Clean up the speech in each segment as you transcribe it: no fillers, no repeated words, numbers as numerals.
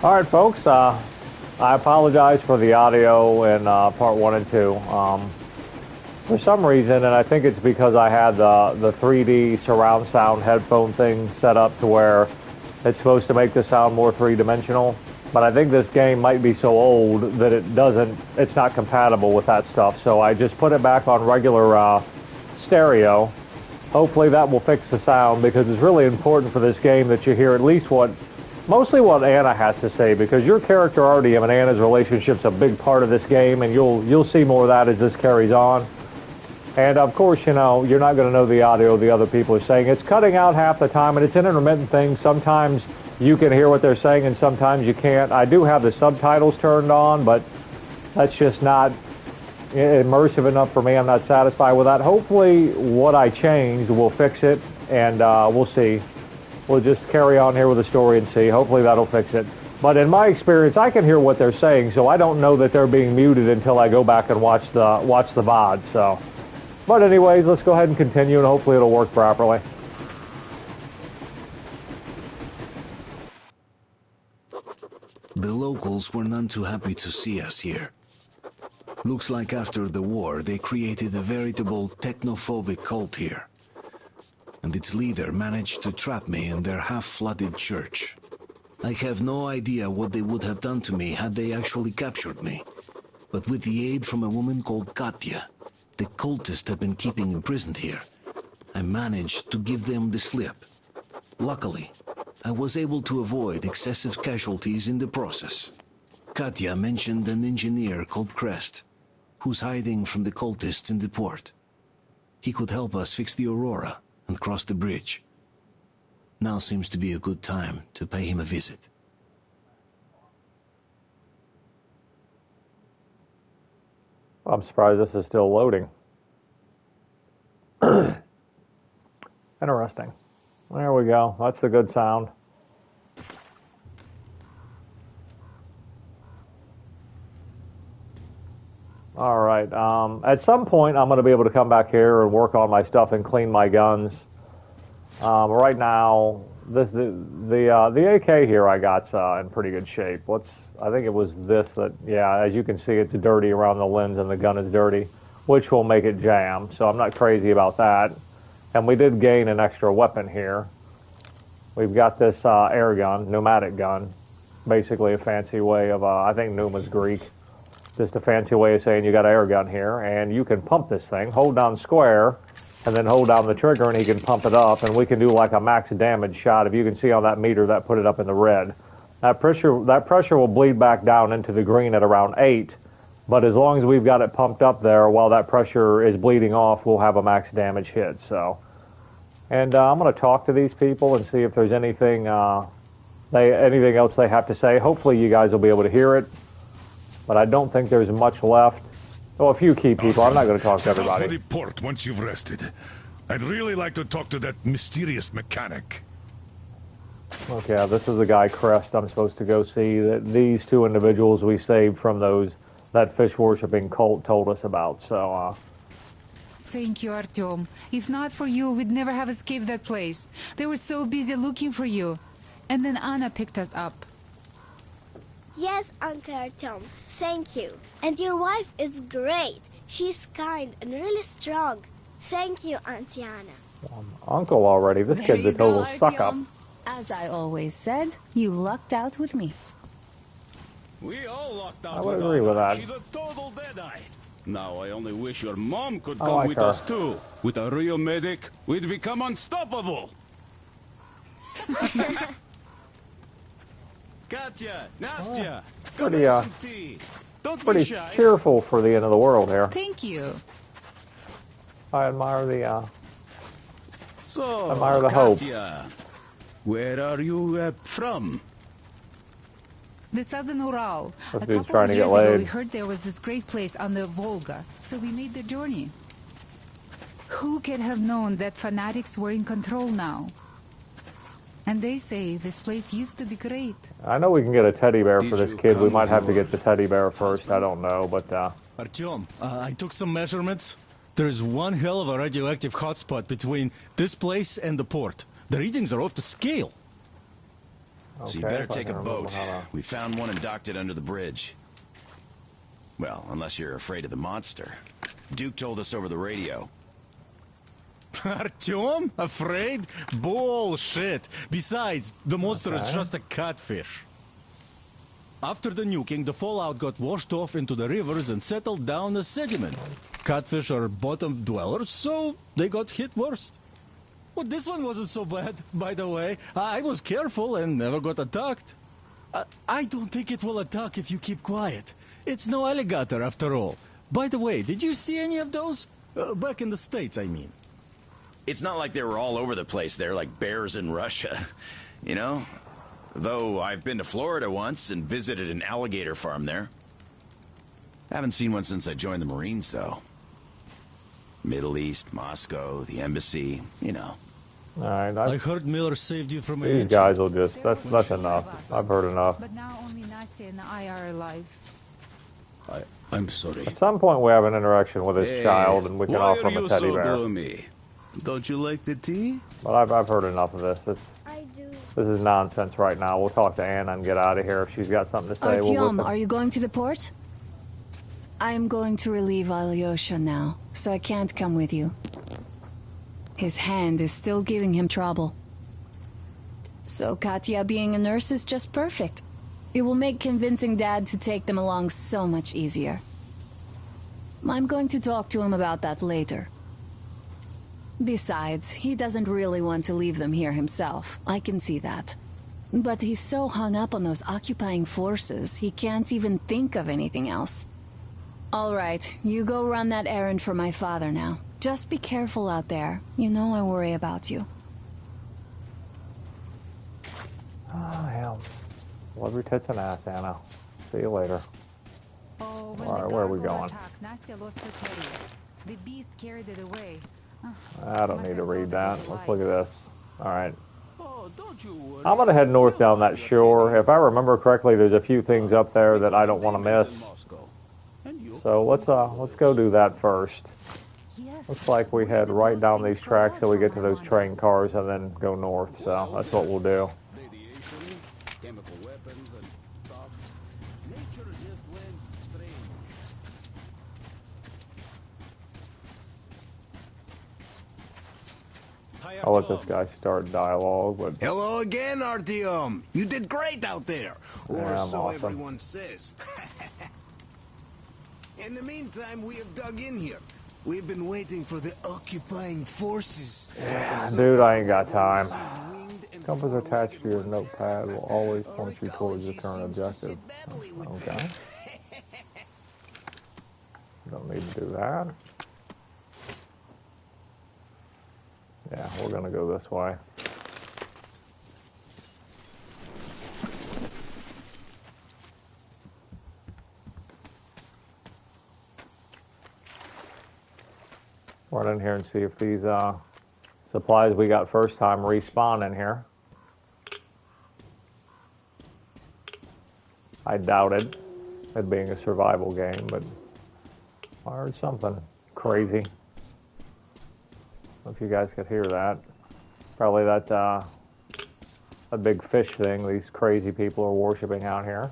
All right, folks. I apologize for the audio in part one and two. For some reason, and I think it's because I had the 3D surround sound headphone thing set up to where it's supposed to make the sound more three-dimensional. But I think this game might be so old that it's not compatible with that stuff. So I just put it back on regular stereo. Hopefully that will fix the sound, because it's really important for this game that you hear at least mostly what Anna has to say, because your character Artyom and Anna's relationship's a big part of this game, and you'll see more of that as this carries on. And of course, you're not going to know the audio the other people are saying. It's cutting out half the time, and it's an intermittent thing. Sometimes you can hear what they're saying, and sometimes you can't. I do have the subtitles turned on, but that's just not immersive enough for me. I'm not satisfied with that. Hopefully what I changed will fix it, and we'll see. We'll just carry on here with the story and see. Hopefully that'll fix it. But in my experience, I can hear what they're saying, so I don't know that they're being muted until I go back and watch the VOD. So, but anyways, let's go ahead and continue, and hopefully it'll work properly. The locals were none too happy to see us here. Looks like after the war, they created a veritable technophobic cult here. And its leader managed to trap me in their half-flooded church. I have no idea what they would have done to me had they actually captured me. But with the aid from a woman called Katya, the cultists have been keeping imprisoned here, I managed to give them the slip. Luckily, I was able to avoid excessive casualties in the process. Katya mentioned an engineer called Crest, who's hiding from the cultists in the port. He could help us fix the Aurora and cross the bridge. Now seems to be a good time to pay him a visit. I'm surprised this is still loading. Interesting. There we go. That's the good sound. All right. At some point, I'm going to be able to come back here and work on my stuff and clean my guns. Right now, the AK here I got in pretty good shape. I think it was this that, yeah, as you can see, it's dirty around the lens and the gun is dirty, which will make it jam. So I'm not crazy about that. And we did gain an extra weapon here. We've got this air gun, pneumatic gun, basically a fancy way of, I think pneuma's Greek. Just a fancy way of saying you got an air gun here, and you can pump this thing. Hold down square, and then hold down the trigger, and he can pump it up, and we can do like a max damage shot. If you can see on that meter, that put it up in the red. That pressure will bleed back down into the green at around 8, but as long as we've got it pumped up there, while that pressure is bleeding off, we'll have a max damage hit. So, and I'm going to talk to these people and see if there's anything anything else they have to say. Hopefully, you guys will be able to hear it. But I don't think there's much left. Oh, a few key people. I'm not going to talk to everybody. For the port once you've rested. I'd really like to talk to that mysterious mechanic. Okay, this is the guy Crest I'm supposed to go see. That these two individuals we saved from that fish-worshipping cult told us about. So, Thank you, Artyom. If not for you, we'd never have escaped that place. They were so busy looking for you. And then Anna picked us up. Yes, Uncle Artyom, thank you. And your wife is great. She's kind and really strong. Thank you, Auntie Anna. Uncle already. This kid's a total suck-up. As I always said, you lucked out with me. We all lucked out. I would agree with that. She's a total deadeye. Now I only wish your mom could I come like with her. us too. With a real medic, we'd become unstoppable. Katya, Nastya, come pretty, have some tea. Don't be Pretty shy. cheerful for the end of the world here. Thank you. I admire the So, admire the hope. Katya, where are you from? The Southern Ural. This A dude's couple trying of to years get ago, laid. we heard there was this great place on the Volga, so we made the journey. Who could have known that fanatics were in control now? And they say this place used to be great. I know we can get a teddy bear for Did this you kid. We come might have to with get the teddy bear first. I don't know, but Artyom, I took some measurements. There is one hell of a radioactive hotspot between this place and the port. The readings are off the scale. So you Okay, better if I take a can remember boat. how to- We found one and docked it under the bridge. Well, unless you're afraid of the monster. Duke told us over the radio. Artyom? Afraid? Bullshit. Besides, the monster is Okay. just a catfish. After the nuking, the fallout got washed off into the rivers and settled down as sediment. Catfish are bottom dwellers, so they got hit worst. Well, this one wasn't so bad, by the way. I was careful and never got attacked. I don't think it will attack if you keep quiet. It's no alligator after all. By the way, did you see any of those? Back in the States, I mean. It's not like they were all over the place there like bears in Russia. You know? Though I've been to Florida once and visited an alligator farm there. Haven't seen one since I joined the Marines, though. Middle East, Moscow, the embassy, you know. All right, I heard Miller saved you from a these hitch. guys will just, that's enough. I've heard enough. But now only Nastya and I are alive. I'm sorry. At some point we have an interaction with his child and we can why offer are him a you teddy so bear. gloomy? Don't you like the tea? But I've heard enough of this. I do. This is nonsense right now. We'll talk to Anna and get out of here. If she's got something to say, we'll Artyom, listen. are you going to the port? I am going to relieve Alyosha now, so I can't come with you. His hand is still giving him trouble. So Katya being a nurse is just perfect. It will make convincing Dad to take them along so much easier. I'm going to talk to him about that later. Besides, he doesn't really want to leave them here himself. I can see that. But he's so hung up on those occupying forces, he can't even think of anything else. All right, you go run that errand for my father now. Just be careful out there. You know I worry about you. Oh, hell. Love your tits and ass, Anna. See you later. Oh, when All the right, where are we gargoyle going? attacked, Nastya lost her terrier. The beast carried it away. I don't need to read that. Let's look at this. All right. Oh, don't you worry. I'm going to head north down that shore. If I remember correctly, there's a few things up there that I don't want to miss. So let's go do that first. Yes. Looks like we head right down these tracks so we get to those train cars and then go north. So that's what we'll do. Radiation, chemical weapons and stuff. Nature just went strange. I'll let this guy start dialogue, but Hello again, Artyom. You did great out there. Or Yeah, I'm so awesome. everyone says. In the meantime, we have dug in here. We've been waiting for the occupying forces. dude, I ain't got time. Compass attached to your notepad will always point you towards your current objective. Okay. Don't need to do that. Yeah, we're gonna go this way. Run in here and see if these supplies we got first time respawn in here. I doubt it being a survival game, but I heard something crazy. If you guys could hear that. Probably that big fish thing these crazy people are worshiping out here.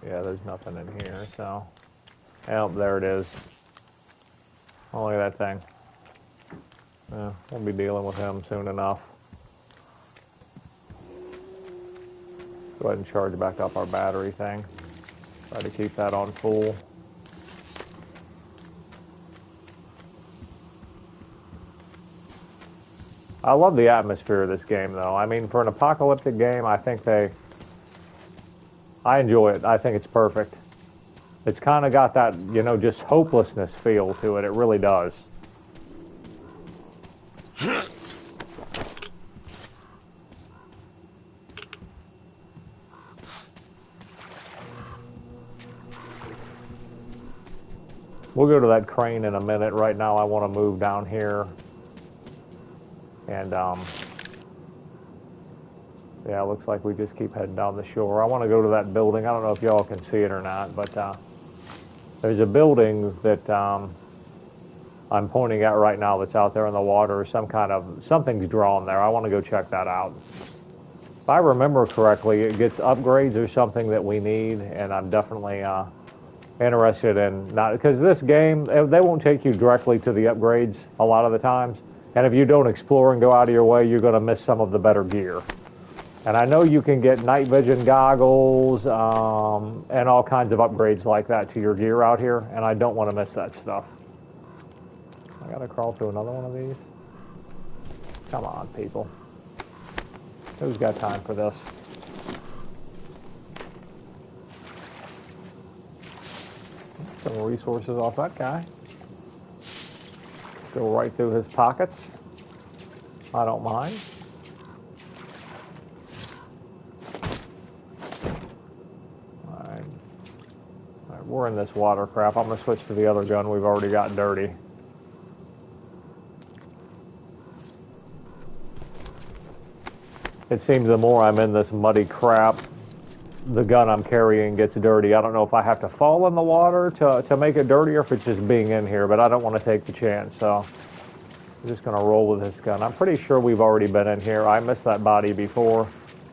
Yeah, there's nothing in here, so. Oh, there it is. Oh, look at that thing. Yeah, we'll be dealing with him soon enough. Go ahead and charge back up our battery thing. Try to keep that on full. I love the atmosphere of this game, though. I mean, for an apocalyptic game, I enjoy it. I think it's perfect. It's kind of got that, just hopelessness feel to it. It really does. We'll go to that crane in a minute. Right now, I want to move down here. And, yeah, it looks like we just keep heading down the shore. I want to go to that building. I don't know if y'all can see it or not, but there's a building that I'm pointing at right now that's out there in the water. Something's drawn there. I want to go check that out. If I remember correctly, it gets upgrades or something that we need, and I'm definitely interested in not, because this game, they won't take you directly to the upgrades a lot of the times, and if you don't explore and go out of your way, you're going to miss some of the better gear. And I know you can get night vision goggles and all kinds of upgrades like that to your gear out here, and I don't want to miss that stuff. I got to crawl through another one of these. Come on, people. Who's got time for this? Some resources off that guy. Go right through his pockets. I don't mind. Alright, we're in this water crap. I'm going to switch to the other gun. We've already got dirty. It seems the more I'm in this muddy crap, the gun I'm carrying gets dirty. I don't know if I have to fall in the water to make it dirty or if it's just being in here, but I don't want to take the chance, so I'm just going to roll with this gun. I'm pretty sure we've already been in here. I missed that body before.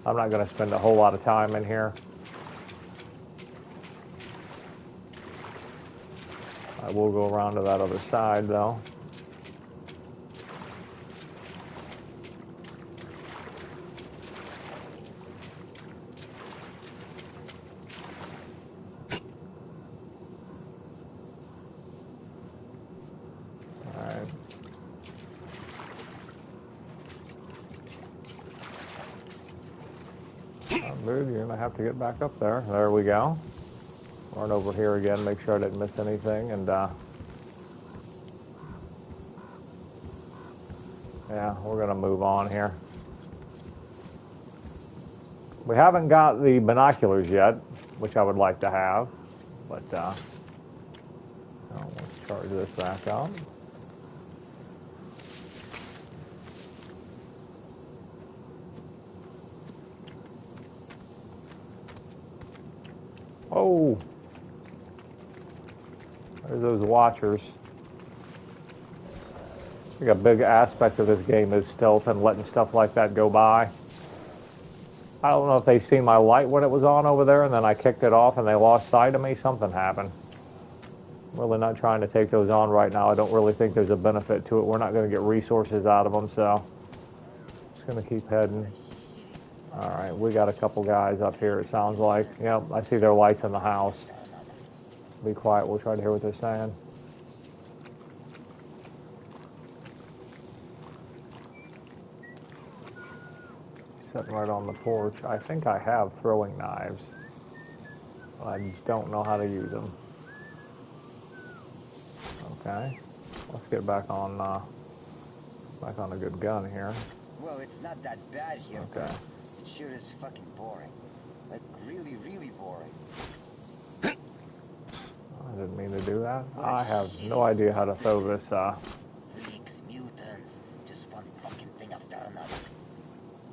I'm not going to spend a whole lot of time in here. I will go around to that other side, though. Dude, you're gonna have to get back up there. There we go. Run over here again, make sure I didn't miss anything, and yeah, we're gonna move on here. We haven't got the binoculars yet, which I would like to have, but let's charge this back up. Oh, there's those watchers. I think a big aspect of this game is stealth and letting stuff like that go by. I don't know if they seen my light when it was on over there and then I kicked it off and they lost sight of me. Something happened. I'm really not trying to take those on right now. I don't really think there's a benefit to it. We're not going to get resources out of them, so just going to keep heading. All right, we got a couple guys up here, it sounds like. Yep, I see their lights in the house. Be quiet, we'll try to hear what they're saying. Sitting right on the porch. I think I have throwing knives. But I don't know how to use them. Okay, let's get back on a good gun here. Well, it's not that bad here. Okay. It sure is fucking boring. Like, really, really boring. I didn't mean to do that. I have no idea how to throw this, Freaks, mutants, just one fucking thing after another.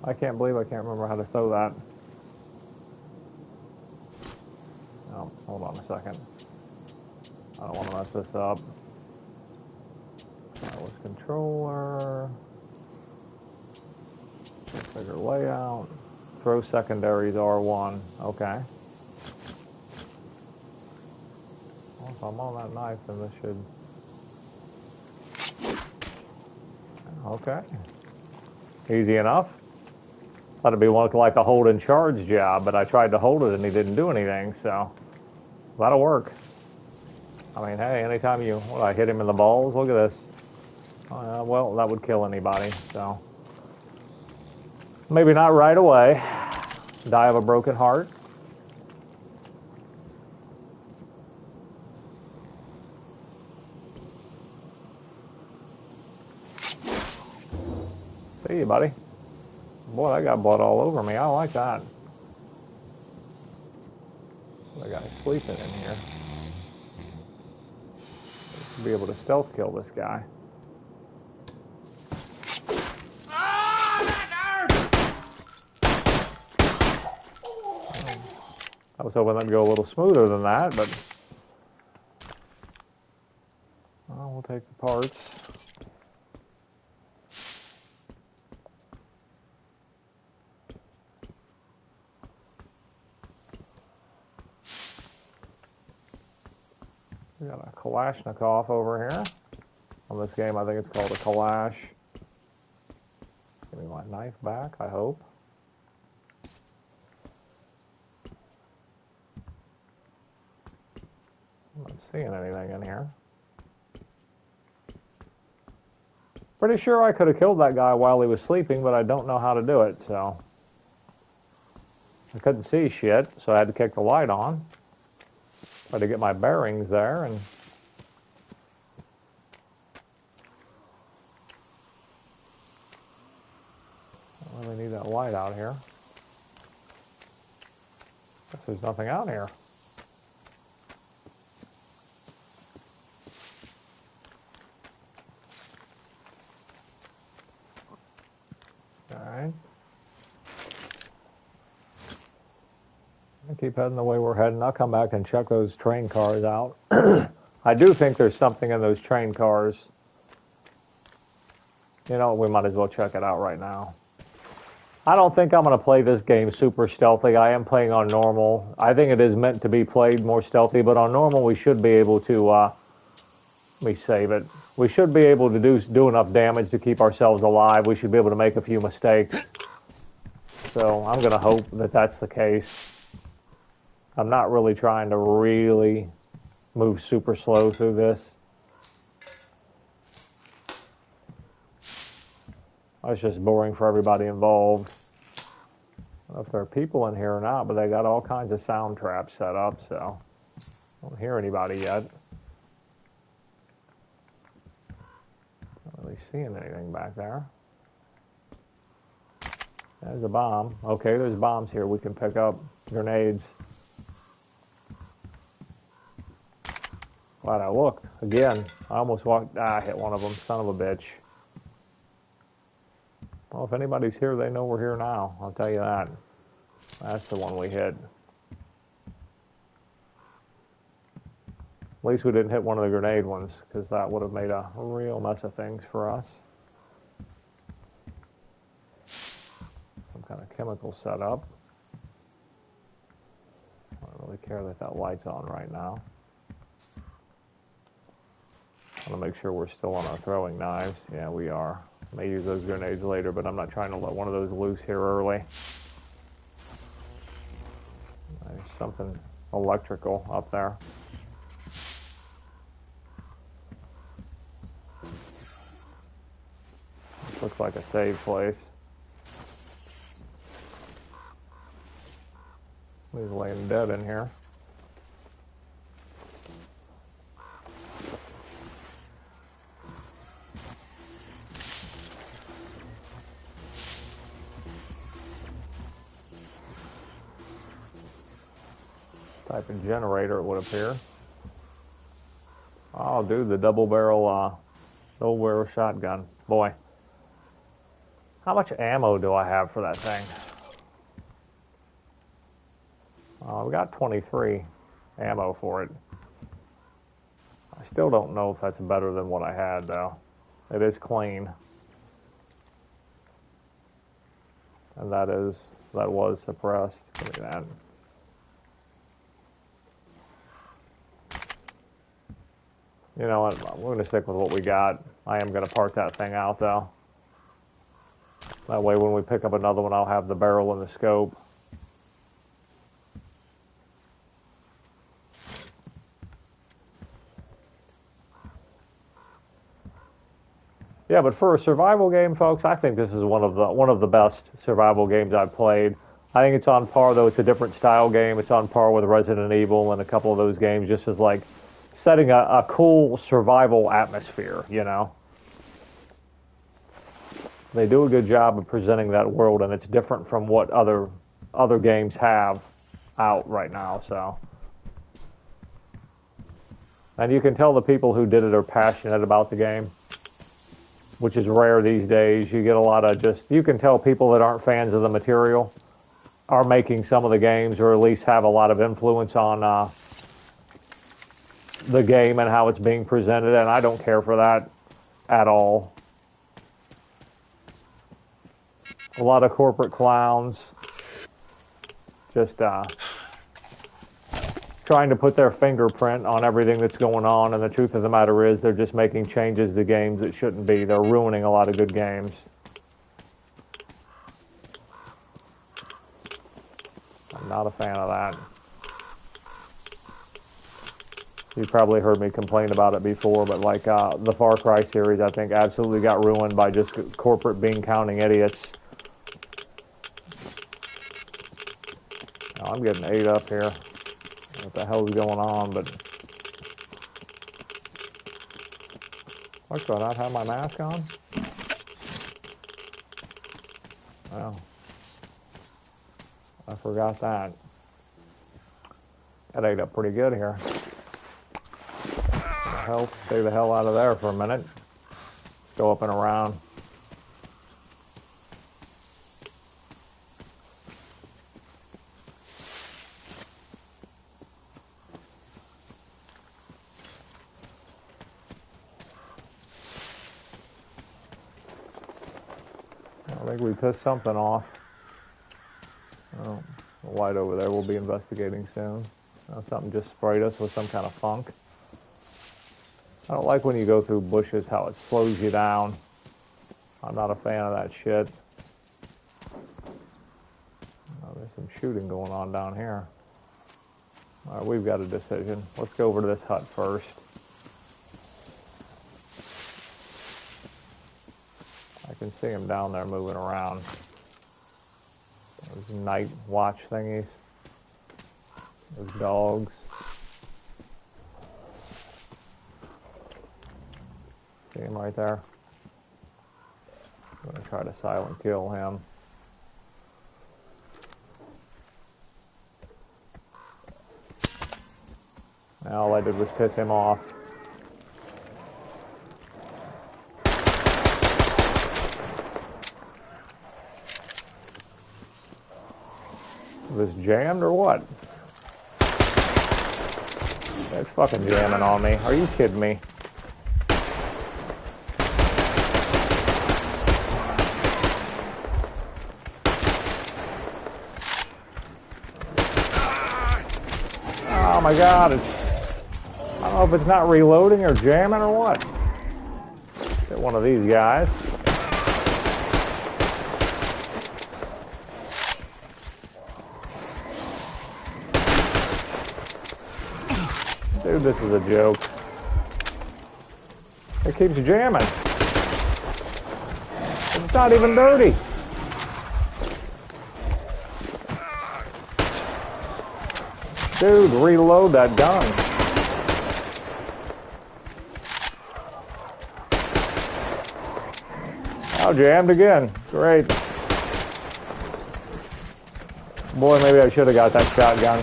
I can't believe I can't remember how to throw that. Oh, hold on a second. I don't want to mess this up. That was controller. Bigger layout. Throw secondaries R1. Okay. Well, if I'm on that knife, then this should... Okay. Easy enough. Thought it'd be like a hold and charge job, but I tried to hold it and he didn't do anything, so that'll work. I mean, hey, anytime I hit him in the balls, look at this. Well, that would kill anybody, so. Maybe not right away. Die of a broken heart. See you, buddy. Boy, that got blood all over me. I don't like that. I got sleeping in here. Should be able to stealth kill this guy. I was hoping that'd go a little smoother than that, but well, we'll take the parts. We got a Kalashnikov over here. On this game, I think it's called a Kalash. Give me my knife back, I hope. I'm not seeing anything in here. Pretty sure I could have killed that guy while he was sleeping, but I don't know how to do it, so. I couldn't see shit, so I had to kick the light on. Tried to get my bearings there, and I really need that light out here. Guess there's nothing out here. Alright. Keep heading the way we're heading. I'll come back and check those train cars out. I do think there's something in those train cars. You know, we might as well check it out right now. I don't think I'm going to play this game super stealthy. I am playing on normal. I think it is meant to be played more stealthy, but on normal we should be able to, let me save it. We should be able to do enough damage to keep ourselves alive. We should be able to make a few mistakes. So I'm going to hope that that's the case. I'm not really trying to really move super slow through this. It's just boring for everybody involved. I don't know if there are people in here or not, but they got all kinds of sound traps set up, so I don't hear anybody yet. Not really seeing anything back there. There's a bomb. Okay, there's bombs here we can pick up. Grenades. Glad I looked. Again, I almost walked... I hit one of them. Son of a bitch. Well, if anybody's here, they know we're here now. I'll tell you that. That's the one we hit. At least we didn't hit one of the grenade ones, because that would have made a real mess of things for us. Some kind of chemical setup. I don't really care that that light's on right now. I want to make sure we're still on our throwing knives. Yeah, we are. I may use those grenades later, but I'm not trying to let one of those loose here early. There's something electrical up there. This looks like a save place. He's laying dead in here. Type in generator, it would appear. Oh, dude, the double barrel shotgun. Boy, how much ammo do I have for that thing? We got 23 ammo for it. I still don't know if that's better than what I had, though. It is clean, and that was suppressed. Look at that. You know what, we're going to stick with what we got. I am going to park that thing out, though. That way when we pick up another one, I'll have the barrel and the scope. Yeah, but for a survival game, folks, I think this is one of the best survival games I've played. I think it's on par, though it's a different style game. It's on par with Resident Evil and a couple of those games, just as like setting a cool survival atmosphere, you know. They do a good job of presenting that world, and it's different from what other games have out right now, so. And you can tell the people who did it are passionate about the game, which is rare these days. You get a lot of you can tell people that aren't fans of the material are making some of the games, or at least have a lot of influence on the game and how it's being presented, and I don't care for that at all. A lot of corporate clowns just trying to put their fingerprint on everything that's going on, and the truth of the matter is they're just making changes to games that shouldn't be. They're ruining a lot of good games. I'm not a fan of that. You've probably heard me complain about it before, but like the Far Cry series, I think absolutely got ruined by just corporate bean counting idiots. Oh, I'm getting ate up here. What the hell is going on? But what, do I not have my mask on? Well, I forgot that. That ate up pretty good here. Stay the hell out of there for a minute. Go up and around. I think we pissed something off. Oh, the light over there we'll be investigating soon. Something just sprayed us with some kind of funk. I don't like when you go through bushes how it slows you down. I'm not a fan of that shit. Oh, there's some shooting going on down here. All right, we've got a decision. Let's go over to this hut first. I can see him down there moving around. Those night watch thingies. Those dogs. See him right there? I'm going to try to silent kill him. All I did was piss him off. Was this jammed or what? It's fucking jamming on me. Are you kidding me? Oh my god, I don't know if it's not reloading or jamming or what. Get one of these guys. Dude, this is a joke. It keeps jamming. It's not even dirty. Dude, reload that gun. Oh, jammed again. Great. Boy, maybe I should have got that shotgun.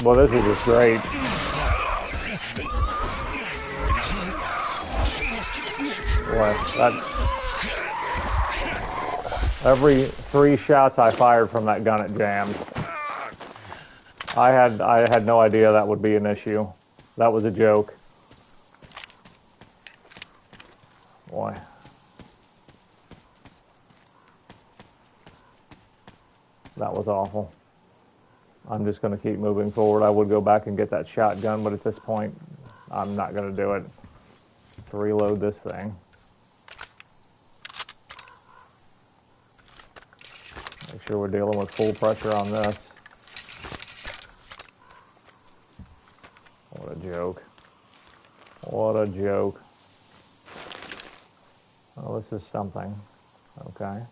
Well, this is just great. Boy, every 3 shots I fired from that gun, it jammed. I had no idea that would be an issue. That was a joke. Boy. That was awful. I'm just going to keep moving forward. I would go back and get that shotgun, but at this point, I'm not going to do it. To reload this thing. Make sure we're dealing with full pressure on this. What a joke. What a joke. Oh, this is something. Okay.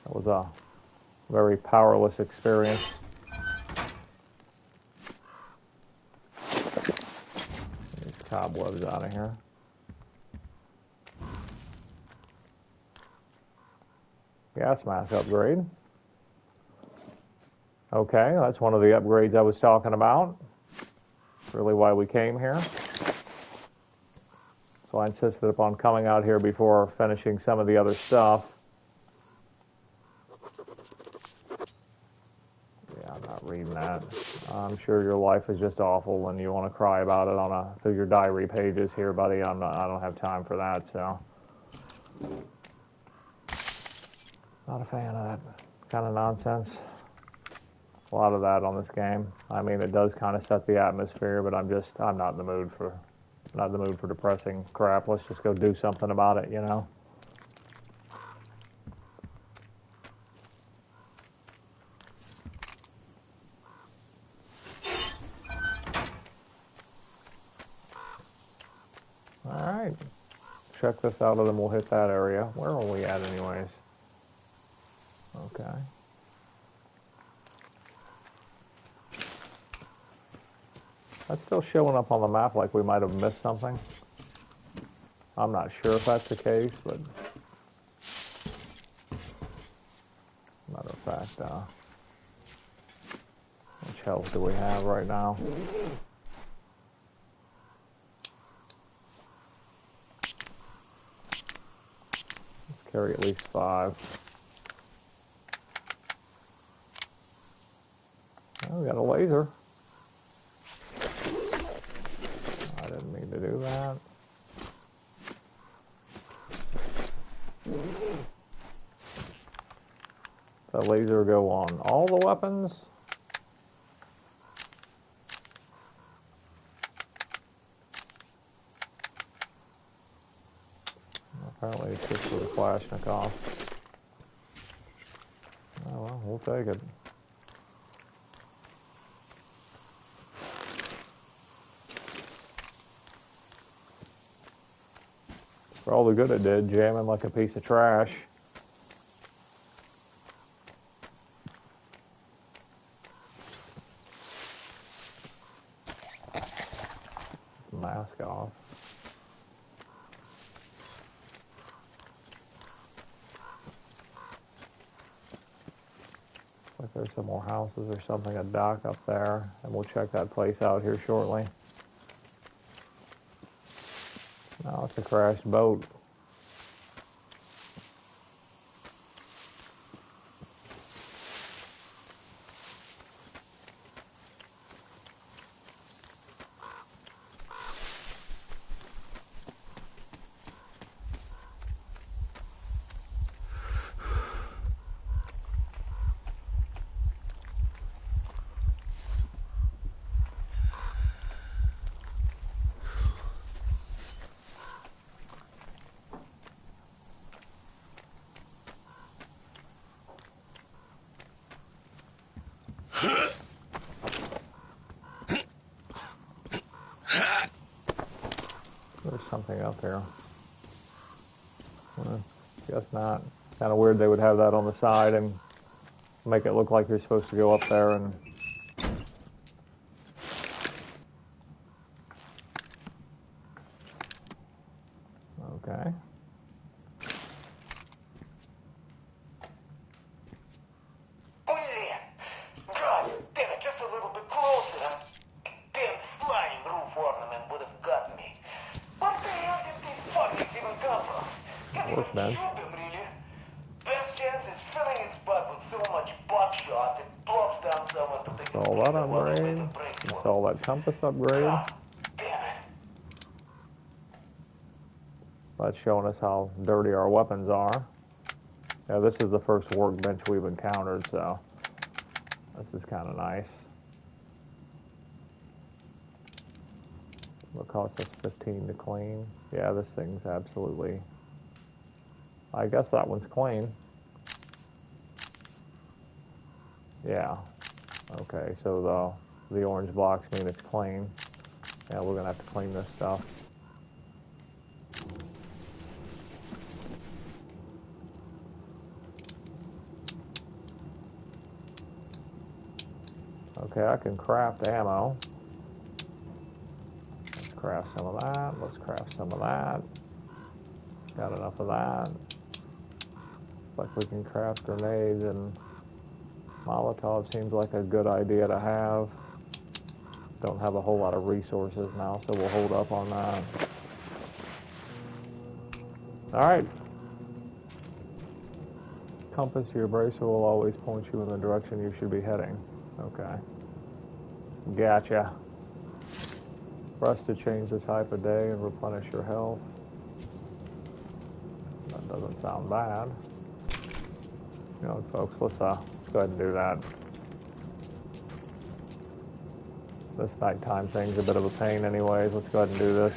That was a very powerless experience. These cobwebs out of here. Gas mask upgrade. Okay, that's one of the upgrades I was talking about. That's really why we came here. So I insisted upon coming out here before finishing some of the other stuff. Yeah, I'm not not reading that. I'm sure your life is just awful and you want to cry about it through your diary pages here, buddy. I don't have time for that, so. Not a fan of that kind of nonsense. A lot of that on this game. I mean, it does kind of set the atmosphere, but I'm not in the mood for depressing crap. Let's just go do something about it, you know? Alright. Check this out and then we'll hit that area. Where are we at anyways? Okay. That's still showing up on the map like we might have missed something. I'm not sure if that's the case, but matter of fact, which health do we have right now? Let's carry at least 5. Oh, we got a laser. I didn't mean to do that. The laser go on all the weapons? Apparently it's just for the Kalashnikov. Oh well, we'll take it. For all the good it did, jamming like a piece of trash. Mask off. Like there's some more houses or something, a dock up there, and we'll check that place out here shortly. No, it's a crashed boat. There's something up there. Guess not. Kind of weird they would have that on the side and make it look like you're supposed to go up there and... Okay. God damn it, just a little bit closer. Damn flying roof ornament would have got me. What the hell did these fuckers even come from? Can't even shoot them, really. Best chance is filling its butt with so much buckshot it plops down someone to take Install that upgrade. Install that compass upgrade. God damn it. That's showing us how dirty our weapons are. Yeah, this is the first workbench we've encountered, so this is kind of nice. It'll cost us 15 to clean. Yeah, this thing's absolutely... I guess that one's clean. Yeah. Okay, so the orange blocks mean it's clean. Yeah, we're going to have to clean this stuff. Okay, I can craft ammo. Let's craft some of that. Let's craft some of that. Got enough of that. Looks like we can craft grenades, and Molotov seems like a good idea to have. Don't have a whole lot of resources now, so we'll hold up on that. Alright. Compass, your bracer will always point you in the direction you should be heading. Okay. Gotcha. Press to change the type of day and replenish your health. That doesn't sound bad. You know, folks, let's go ahead and do that. This nighttime thing's a bit of a pain anyways. Let's go ahead and do this.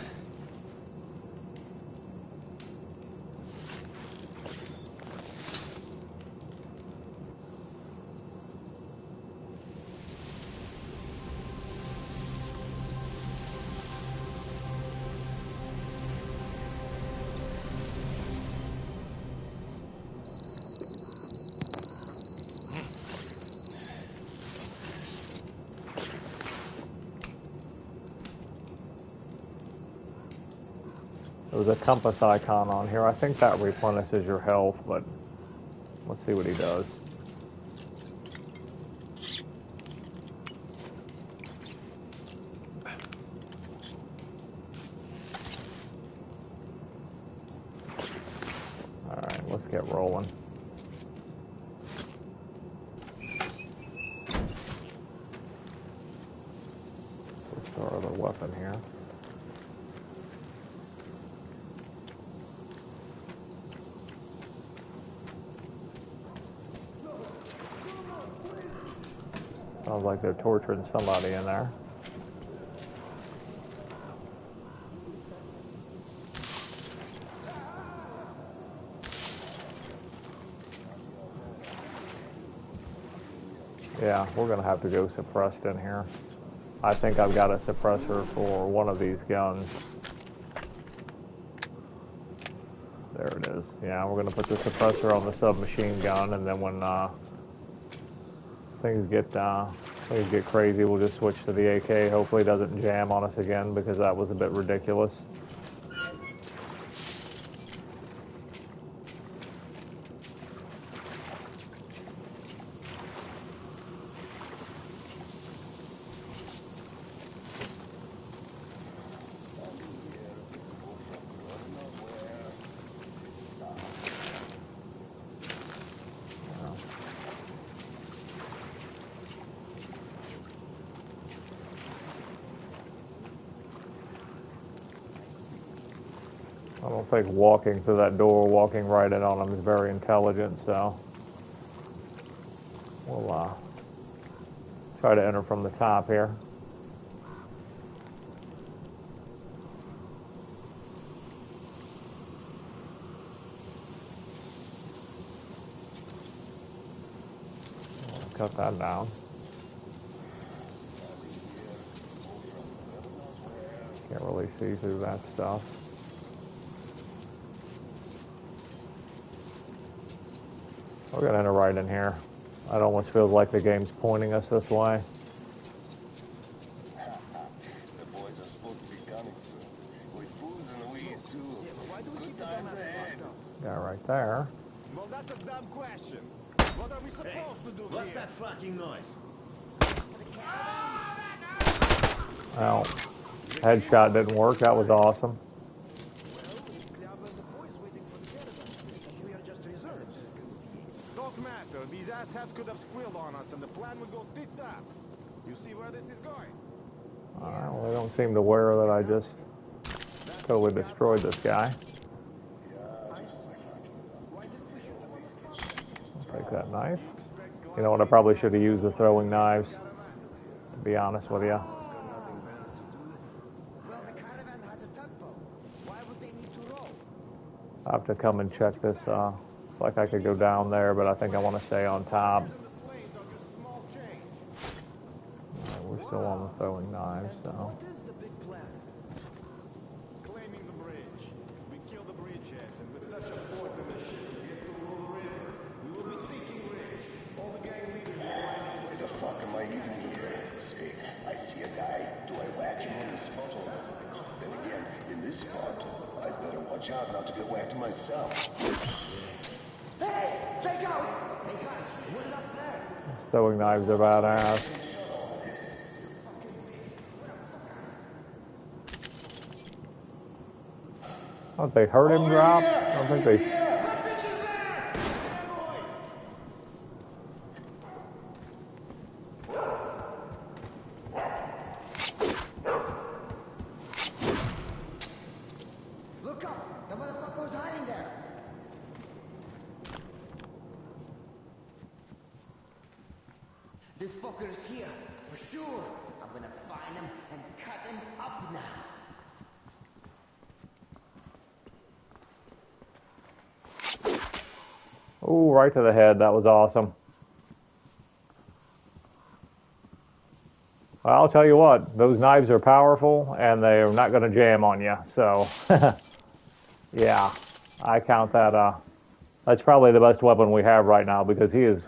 There's a compass icon on here. I think that replenishes your health, but let's see what he does. All right, let's get rolling. Switch to our other weapon here. Sounds like they're torturing somebody in there. Yeah, we're going to have to go suppressed in here. I think I've got a suppressor for one of these guns. There it is. Yeah, we're going to put the suppressor on the submachine gun, and then when things get crazy, we'll just switch to the AK. Hopefully it doesn't jam on us again, because that was a bit ridiculous. I don't think walking through that door, walking right in on them is very intelligent, so we'll try to enter from the top here. Cut that down. Can't really see through that stuff. We're going to enter right in here. It almost feels like the game's pointing us this way. The boys are supposed to be coming soon. With booze and weed, too. Good times ahead. Yeah, right there. Well, that's a dumb question. What are we supposed to do What's here? that fucking noise? Well, headshot didn't work. That was awesome. Don't matter. These asshats could have squealed on us and the plan would go tits up. You see where this is going? Well, they don't seem to aware that I just totally destroyed this guy. Take that knife. You know what? I probably should have used the throwing knives, to be honest with you. I have to come and check this. It's like I could go down there, but I think I want to stay on top. We're still on the throwing knives, so. Claiming the bridge. We kill the bridgeheads, and with such a fort and a ship to get to the river, we will be sneaking rich. All the gang leaders will What the fuck am I even here? Say, I see a guy. Do I whack him on the spot or not? Then again, in this spot, I better watch out not to get whacked myself. Hey, take out! Hey guys, what is up there? Throwing knives are badass. Don't they hurt him, drop? I don't think they. fucker's here, for sure. I'm gonna find him and cut him up now. Ooh, right to the head. That was awesome. Well, I'll tell you what, those knives are powerful, and they're not going to jam on you. So, yeah, I count that. That's probably the best weapon we have right now because he is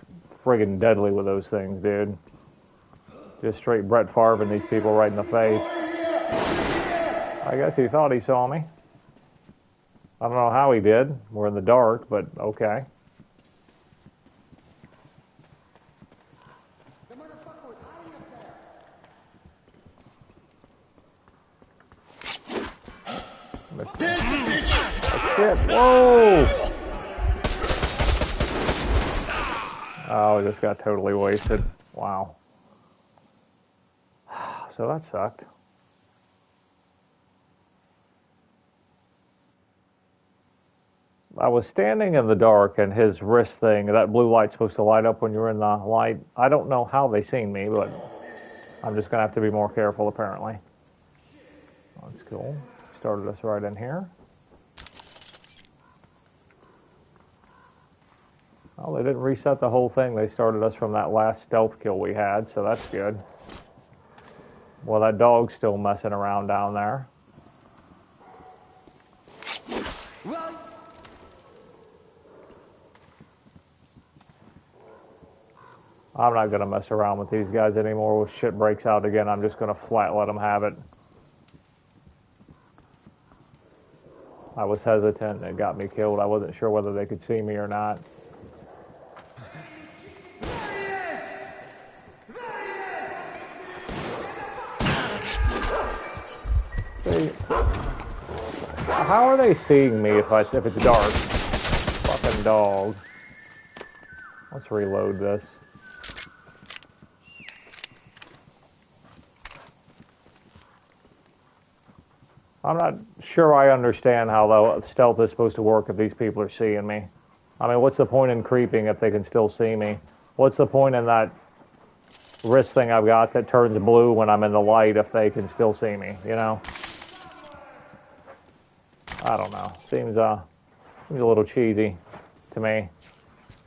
friggin' deadly with those things, dude. Just straight Brett Favre these people right in the face. I guess he thought he saw me. I don't know how he did. We're in the dark, but okay. Shit. Whoa! Oh, just got totally wasted. Wow. So that sucked. I was standing in the dark and his wrist thing, that blue light's supposed to light up when you're in the light. I don't know how they seen me, but I'm just going to have to be more careful apparently. That's cool. Started us right in here. Oh, they didn't reset the whole thing. They started us from that last stealth kill we had, so that's good. Well, that dog's still messing around down there. I'm not going to mess around with these guys anymore. If shit breaks out again, I'm just going to flat let them have it. I was hesitant and it got me killed. I wasn't sure whether they could see me or not. See, how are they seeing me if it's dark? Fucking dog. Let's reload this. I'm not sure I understand how the stealth is supposed to work if these people are seeing me. I mean, what's the point in creeping if they can still see me? What's the point in that wrist thing I've got that turns blue when I'm in the light if they can still see me, you know? I don't know. Seems a little cheesy to me.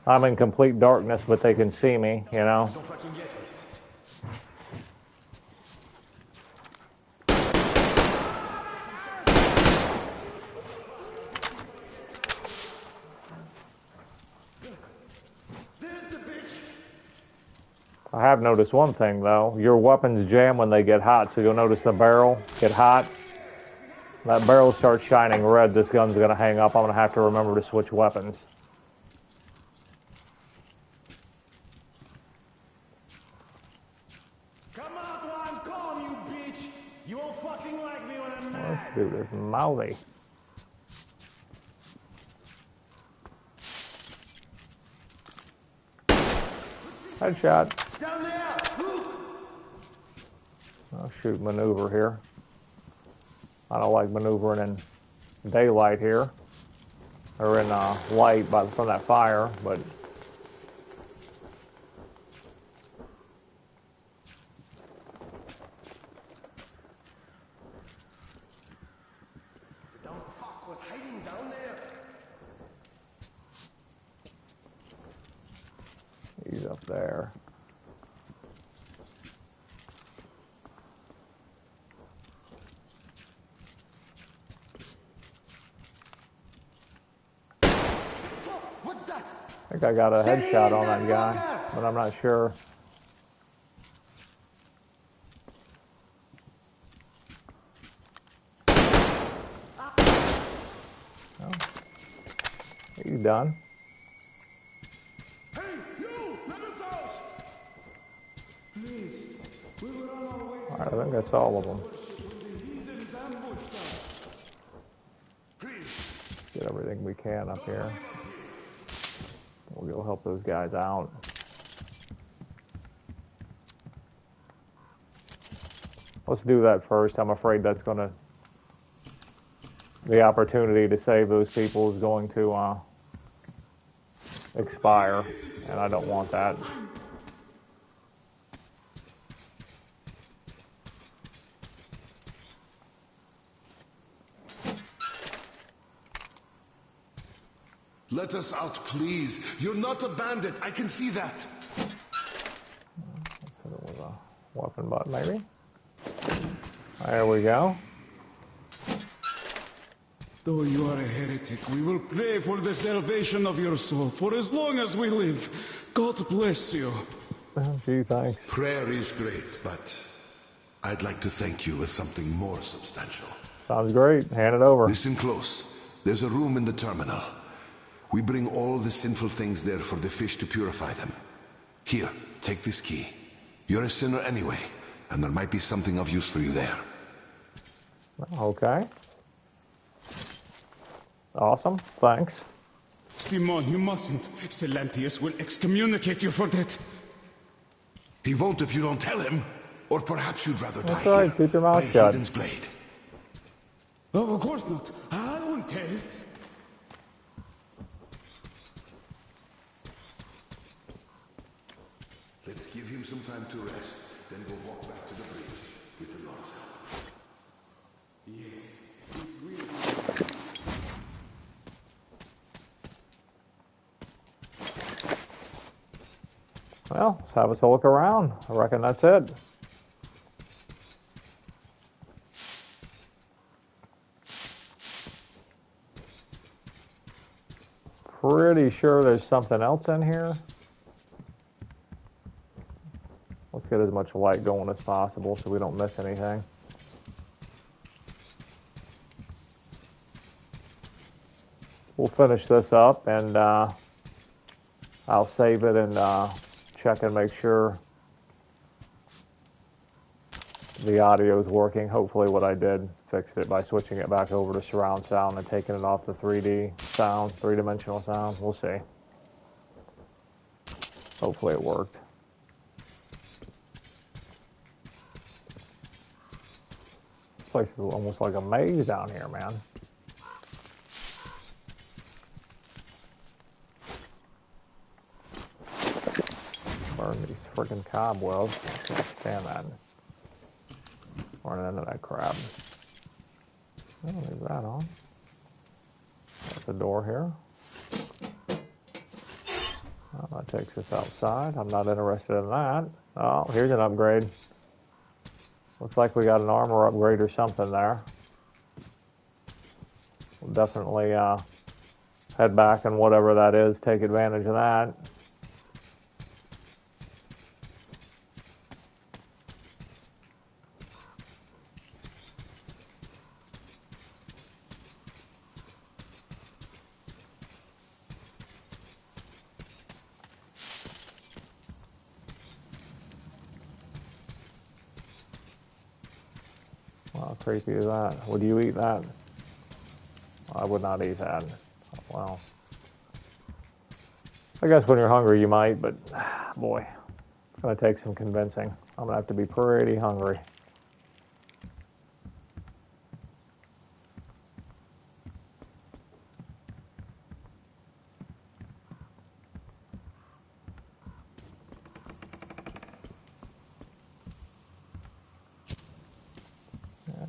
I'm in complete darkness, but they can see me, you know? I have noticed one thing, though. Your weapons jam when they get hot, so you'll notice the barrel get hot. That barrel starts shining red, this gun's going to hang up. I'm going to have to remember to switch weapons. Come out while I'm calm, you bitch! You won't fucking like me when I'm mad! This dude is mouthy. Headshot. Down there! I'll shoot maneuver here. I don't like maneuvering in daylight here. Or in light from that fire, but... The dumb fuck was hiding down there! He's up there. What's that? I think I got a headshot on that guy, but I'm not sure. Oh. He's done. Hey, you! Let us out! Please, we were on our way to... Alright, I think that's all of them. Get everything we can up here. We'll go help those guys out. Let's do that first. I'm afraid that's going to... The opportunity to save those people is going to expire, and I don't want that. Let us out, please. You're not a bandit. I can see that. So it was a weapon button, maybe. There we go. Though you are a heretic, we will pray for the salvation of your soul for as long as we live. God bless you. Gee, thanks. Prayer is great, but I'd like to thank you with something more substantial. Sounds great. Hand it over. Listen close. There's a room in the terminal. We bring all the sinful things there for the fish to purify them. Here, take this key. You're a sinner anyway, and there might be something of use for you there. Okay. Awesome. Thanks. Simon, you mustn't. Silentius will excommunicate you for that. He won't if you don't tell him. Or perhaps you'd rather That's die right. here Keep your by mouth shut. Hayden's blade. Oh, of course not. I won't tell. Let's give him some time to rest, then we'll walk back to the bridge with the Lord's help. Yes, this will. Well, let's have us a look around. I reckon that's it. Pretty sure there's something else in here. Let's get as much light going as possible so we don't miss anything. We'll finish this up and I'll save it and check and make sure the audio is working. Hopefully what I did fixed it by switching it back over to surround sound and taking it off the 3D sound, three-dimensional sound. We'll see. Hopefully it worked. This place is almost like a maze down here, man. Burn these freaking cobwebs. I can't stand that. Running into that crab. Oh, leave that on. Got the door here. Oh, that takes us outside. I'm not interested in that. Oh, here's an upgrade. Looks like we got an armor upgrade or something there. We'll definitely head back and whatever that is, take advantage of that. How creepy is that? Would you eat that? I would not eat that. Well, I guess when you're hungry you might, but boy, it's going to take some convincing. I'm going to have to be pretty hungry.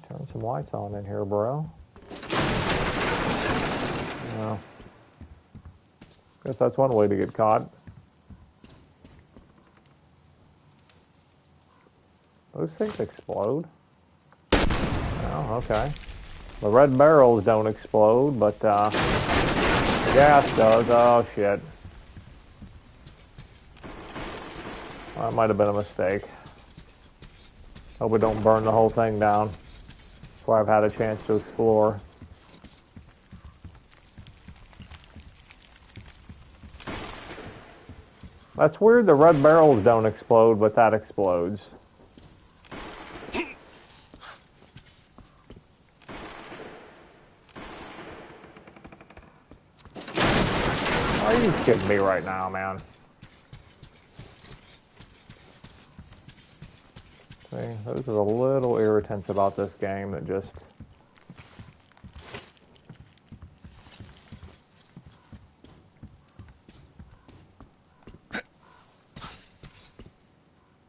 Turn some lights on in here, bro. Yeah. Guess that's one way to get caught. Those things explode? Oh, okay. The red barrels don't explode, but the gas does. Oh, shit. That might have been a mistake. Hope we don't burn the whole thing down before I've had a chance to explore. That's weird, the red barrels don't explode, but that explodes. Are you kidding me right now, man? See, those are the little irritants about this game that just...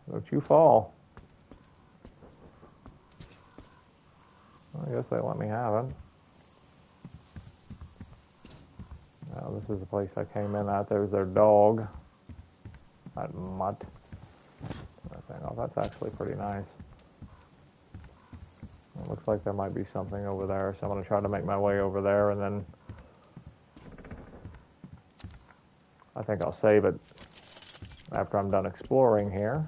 Don't you fall. I guess they let me have it. Now, this is the place I came in at. There's their dog. That mutt. That thing. Oh, that's actually pretty nice. It looks like there might be something over there, so I'm going to try to make my way over there, and then I think I'll save it after I'm done exploring here.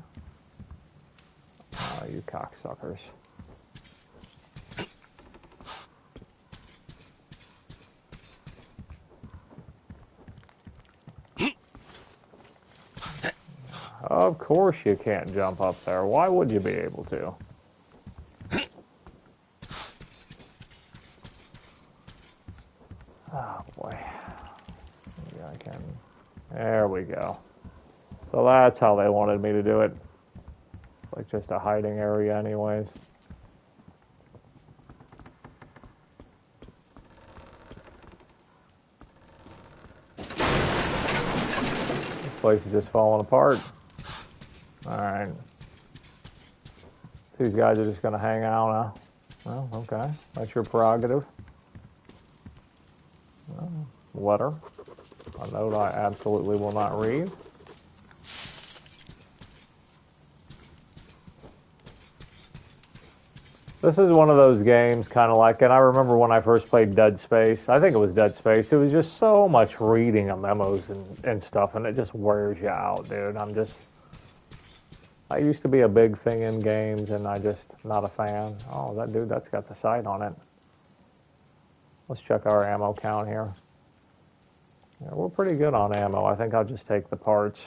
You cocksuckers. Of course you can't jump up there. Why would you be able to? Oh boy. Maybe I can. There we go. So that's how they wanted me to do it. Like just a hiding area anyways. This place is just falling apart. Alright. These guys are just going to hang out, huh? Well, okay. That's your prerogative. Letter. A note I absolutely will not read. This is one of those games, kind of like, and I remember when I first played Dead Space, I think it was Dead Space, it was just so much reading of memos and stuff, and it just wears you out, dude. I used to be a big thing in games, and I just not a fan. Oh, that dude, that's got the sight on it. Let's check our ammo count here. Yeah, we're pretty good on ammo. I think I'll just take the parts.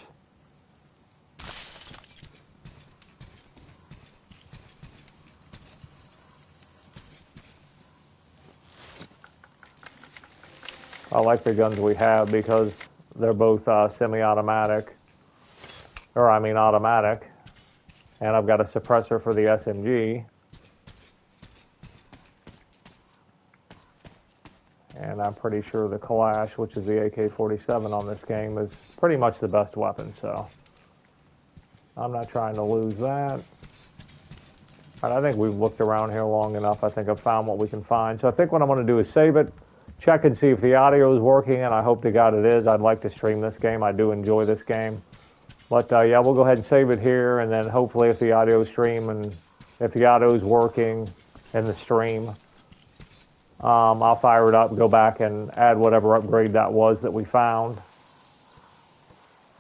I like the guns we have because they're both semi-automatic, or I mean automatic, and I've got a suppressor for the SMG, and I'm pretty sure the Kalash, which is the AK-47 on this game, is pretty much the best weapon, so I'm not trying to lose that. And I think we've looked around here long enough. I think I've found what we can find. So I think what I'm going to do is save it, check and see if the audio is working, and I hope to God it is. I'd like to stream this game. I do enjoy this game. But yeah, we'll go ahead and save it here, and then hopefully if the audio stream and if the audio is working in the stream, I'll fire it up, go back and add whatever upgrade that was that we found,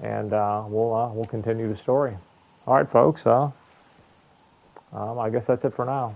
and we'll continue the story. All right, folks. I guess that's it for now.